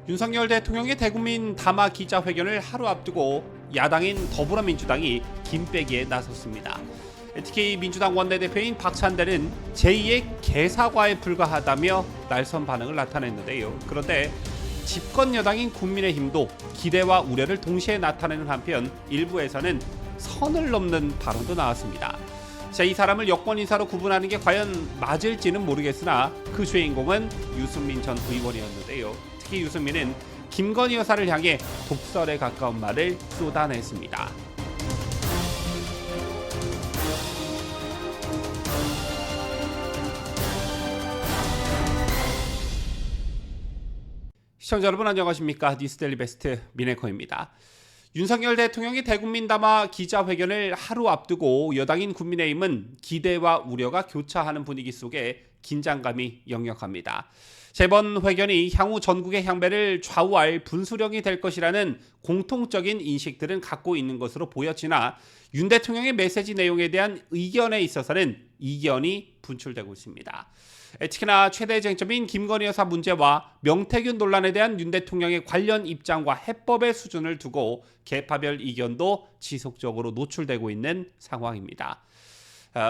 윤석열 대통령의 대국민 담화 기자회견을 하루 앞두고 야당인 더불어민주당이 김빼기에 나섰습니다. 특히 민주당 원내대표인 박찬대는 제2의 개사과에 불과하다며 날선 반응을 나타냈는데요. 그런데 집권 여당인 국민의힘도 기대와 우려를 동시에 나타내는 한편 일부에서는 선을 넘는 발언도 나왔습니다. 자, 이 사람을 여권 인사로 구분하는 게 과연 맞을지는 모르겠으나 그 주인공은 유승민 전 의원이었는데요. 특히 유승민은 김건희 여사를 향해 독설에 가까운 말을 쏟아냈습니다. 시청자 여러분 안녕하십니까? 뉴스데일리 베스트 미네커입니다. 윤석열 대통령이 대국민 담화 기자회견을 하루 앞두고 여당인 국민의힘은 기대와 우려가 교차하는 분위기 속에 긴장감이 역력합니다. 이번 회견이 향후 전국의 향배를 좌우할 분수령이 될 것이라는 공통적인 인식들은 갖고 있는 것으로 보여지나 윤 대통령의 메시지 내용에 대한 의견에 있어서는 이견이 분출되고 있습니다. 특히나 최대 쟁점인 김건희 여사 문제와 명태균 논란에 대한 윤 대통령의 관련 입장과 해법의 수준을 두고 계파별 이견도 지속적으로 노출되고 있는 상황입니다.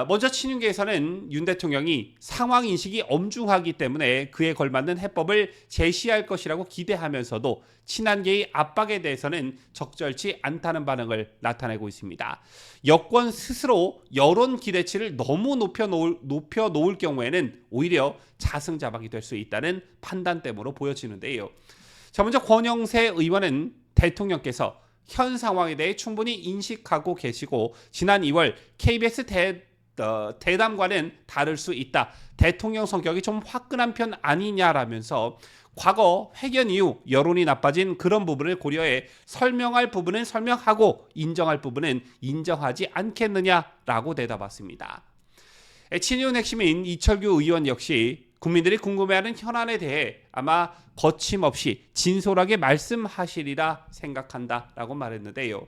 먼저 친윤계에서는 윤 대통령이 상황 인식이 엄중하기 때문에 그에 걸맞는 해법을 제시할 것이라고 기대하면서도 친한계의 압박에 대해서는 적절치 않다는 반응을 나타내고 있습니다. 여권 스스로 여론 기대치를 너무 높여 놓을 경우에는 오히려 자승자박이 될 수 있다는 판단됨으로 보여지는데요. 자, 먼저 권영세 의원은 대통령께서 현 상황에 대해 충분히 인식하고 계시고 지난 2월 KBS 대담과는 다를 수 있다. 대통령 성격이 좀 화끈한 편 아니냐라면서 과거 회견 이후 여론이 나빠진 그런 부분을 고려해 설명할 부분은 설명하고 인정할 부분은 인정하지 않겠느냐라고 대답했습니다. 친윤 핵심인 이철규 의원 역시 국민들이 궁금해하는 현안에 대해 아마 거침없이 진솔하게 말씀하시리라 생각한다라고 말했는데요.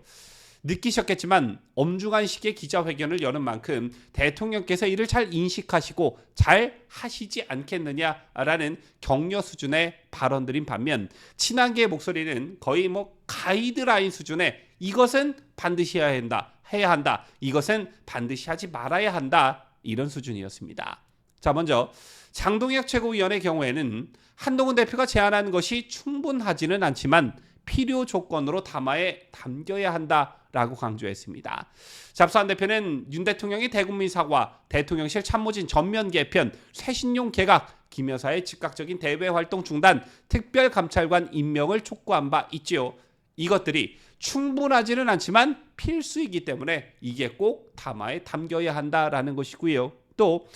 느끼셨겠지만 엄중한 시기에 기자회견을 여는 만큼 대통령께서 이를 잘 인식하시고 잘 하시지 않겠느냐라는 격려 수준의 발언들인 반면 친한계의 목소리는 거의 가이드라인 수준의 이것은 반드시 해야 한다. 이것은 반드시 하지 말아야 한다. 이런 수준이었습니다. 자, 먼저 장동혁 최고위원의 경우에는 한동훈 대표가 제안한 것이 충분하지는 않지만 필요 조건으로 담화에 담겨야 한다라고 강조했습니다. 잡수한 대표는 윤 대통령의 대국민 사과, 대통령실 참모진 전면 개편, 쇄신용 개각, 김 여사의 즉각적인 대외 활동 중단, 특별감찰관 임명을 촉구한 바 있지요. 이것들이 충분하지는 않지만 필수이기 때문에 이게 꼭 담화에 담겨야 한다라는 것이고요. 또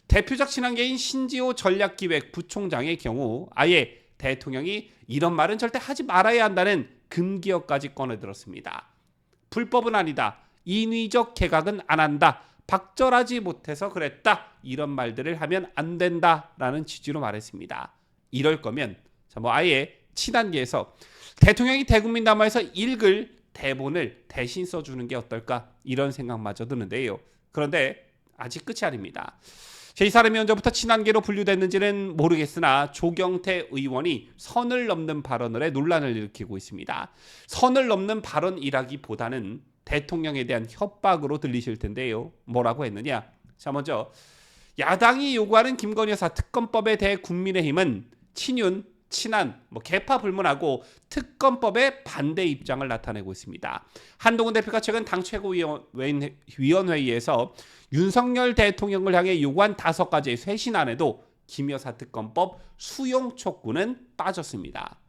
대표적 친한계인 신지호 전략기획 부총장의 경우 아예 대통령이 이런 말은 절대 하지 말아야 한다는 금기어까지 꺼내들었습니다. 불법은 아니다. 인위적 개각은 안 한다. 박절하지 못해서 그랬다. 이런 말들을 하면 안 된다라는 취지로 말했습니다. 이럴 거면 아예 친한계에서 대통령이 대국민 담화에서 읽을 대본을 대신 써주는 게 어떨까 이런 생각마저 드는데요. 그런데 아직 끝이 아닙니다. 이 사람이 언제부터 친한계로 분류됐는지는 모르겠으나 조경태 의원이 선을 넘는 발언을 해 논란을 일으키고 있습니다. 선을 넘는 발언이라기보다는 대통령에 대한 협박으로 들리실 텐데요. 뭐라고 했느냐? 자, 먼저 야당이 요구하는 김건희 여사 특검법에 대해 국민의힘은 친윤, 친한, 개파 불문하고 특검법에 반대 입장을 나타내고 있습니다. 한동훈 대표가 최근 당 최고위원회의에서 윤석열 대통령을 향해 요구한 5가지의 쇄신안에도 김 여사 특검법 수용 촉구는 빠졌습니다.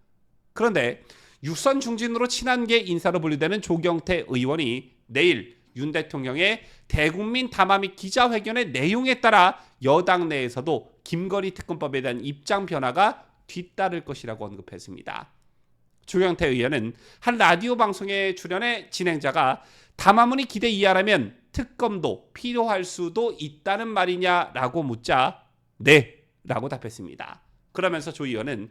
그런데 육선 중진으로 친한계 인사로 분류되는 조경태 의원이 내일 윤 대통령의 대국민 담화 및 기자회견의 내용에 따라 여당 내에서도 김건희 특검법에 대한 입장 변화가 뒤따를 것이라고 언급했습니다. 조경태 의원은 한 라디오 방송에 출연해 진행자가 담화문이 기대 이하라면 특검도 필요할 수도 있다는 말이냐라고 묻자 네 라고 답했습니다. 그러면서 조 의원은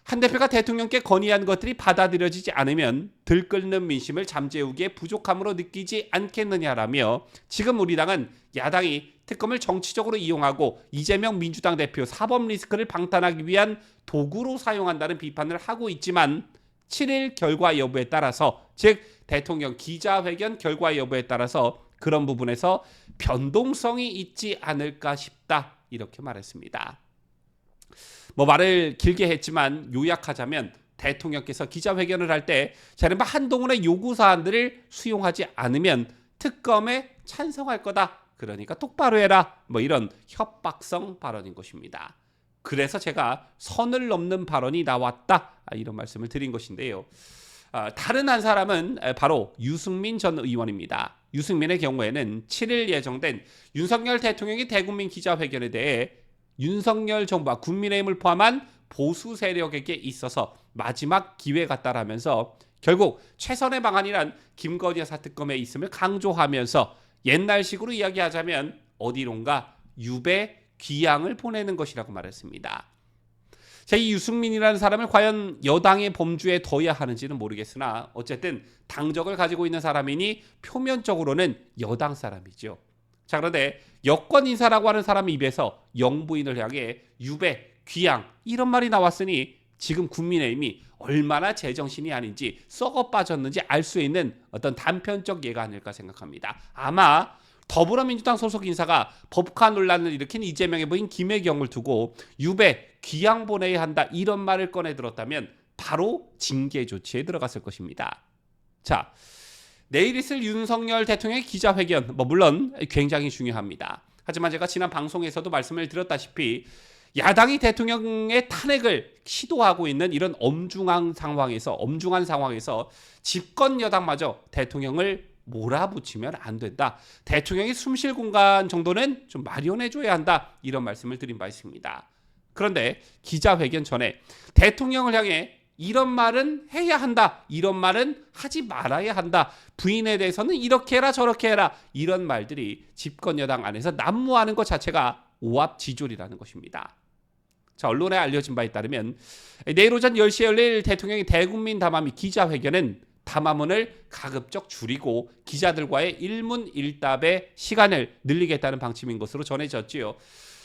한 대표가 대통령께 건의한 것들이 받아들여지지 않으면 들끓는 민심을 잠재우기에 부족함으로 느끼지 않겠느냐라며 지금 우리 당은 야당이 특검을 정치적으로 이용하고 이재명 민주당 대표 사법 리스크를 방탄하기 위한 도구로 사용한다는 비판을 하고 있지만 7일 결과 여부에 따라서, 즉 대통령 기자회견 결과 여부에 따라서 그런 부분에서 변동성이 있지 않을까 싶다, 이렇게 말했습니다. 말을 길게 했지만 요약하자면 대통령께서 기자회견을 할 때 자른바 한동훈의 요구사안들을 수용하지 않으면 특검에 찬성할 거다, 그러니까 똑바로 해라, 이런 협박성 발언인 것입니다. 그래서 제가 선을 넘는 발언이 나왔다, 이런 말씀을 드린 것인데요. 다른 한 사람은 바로 유승민 전 의원입니다. 유승민의 경우에는 7일 예정된 윤석열 대통령의 대국민 기자회견에 대해 윤석열 정부와 국민의힘을 포함한 보수 세력에게 있어서 마지막 기회 같다라면서 결국 최선의 방안이란 김건희 여사 특검에 있음을 강조하면서 옛날식으로 이야기하자면 어디론가 유배 귀양을 보내는 것이라고 말했습니다. 이 유승민이라는 사람을 과연 여당의 범주에 둬야 하는지는 모르겠으나 어쨌든 당적을 가지고 있는 사람이니 표면적으로는 여당 사람이죠. 그런데 여권 인사라고 하는 사람 입에서 영부인을 향해 유배, 귀양 이런 말이 나왔으니 지금 국민의힘이 얼마나 제정신이 아닌지 썩어 빠졌는지 알 수 있는 어떤 단편적 예가 아닐까 생각합니다. 아마 더불어민주당 소속 인사가 법카 논란을 일으킨 이재명의 부인 김혜경을 두고 유배, 귀양 보내야 한다 이런 말을 꺼내 들었다면 바로 징계 조치에 들어갔을 것입니다. 자, 내일 있을 윤석열 대통령의 기자회견, 물론 굉장히 중요합니다. 하지만 제가 지난 방송에서도 말씀을 드렸다시피 야당이 대통령의 탄핵을 시도하고 있는 이런 엄중한 상황에서 집권 여당마저 대통령을 몰아붙이면 안 된다. 대통령이 숨쉴 공간 정도는 좀 마련해줘야 한다. 이런 말씀을 드린 바 있습니다. 그런데 기자회견 전에 대통령을 향해 이런 말은 해야 한다, 이런 말은 하지 말아야 한다, 부인에 대해서는 이렇게 해라 저렇게 해라, 이런 말들이 집권 여당 안에서 난무하는 것 자체가 오합지졸이라는 것입니다. 자, 언론에 알려진 바에 따르면 내일 오전 10시에 열릴 대통령의 대국민 담화 기자회견은 담화문을 가급적 줄이고 기자들과의 일문일답의 시간을 늘리겠다는 방침인 것으로 전해졌지요.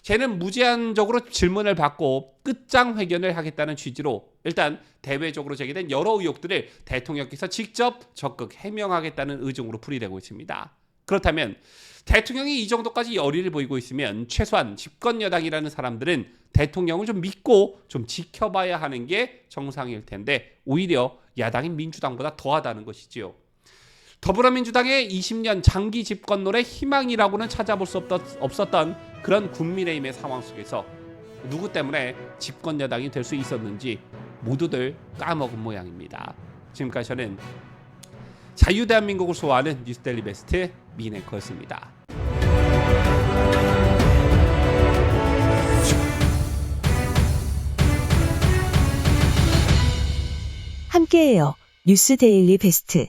쟤는 무제한적으로 질문을 받고 끝장 회견을 하겠다는 취지로 일단 대외적으로 제기된 여러 의혹들을 대통령께서 직접 적극 해명하겠다는 의중으로 풀이되고 있습니다. 그렇다면 대통령이 이 정도까지 열의를 보이고 있으면 최소한 집권 여당이라는 사람들은 대통령을 좀 믿고 좀 지켜봐야 하는 게 정상일 텐데 오히려 야당인 민주당보다 더하다는 것이지요. 더불어민주당의 20년 장기 집권론의 희망이라고는 찾아볼 수 없었던 그런 국민의힘의 상황 속에서 누구 때문에 집권 여당이 될 수 있었는지 모두들 까먹은 모양입니다. 지금까지 저는 자유대한민국을 소화하는 뉴스데일리 베스트 미네커였습니다. 함께해요. 뉴스데일리 베스트.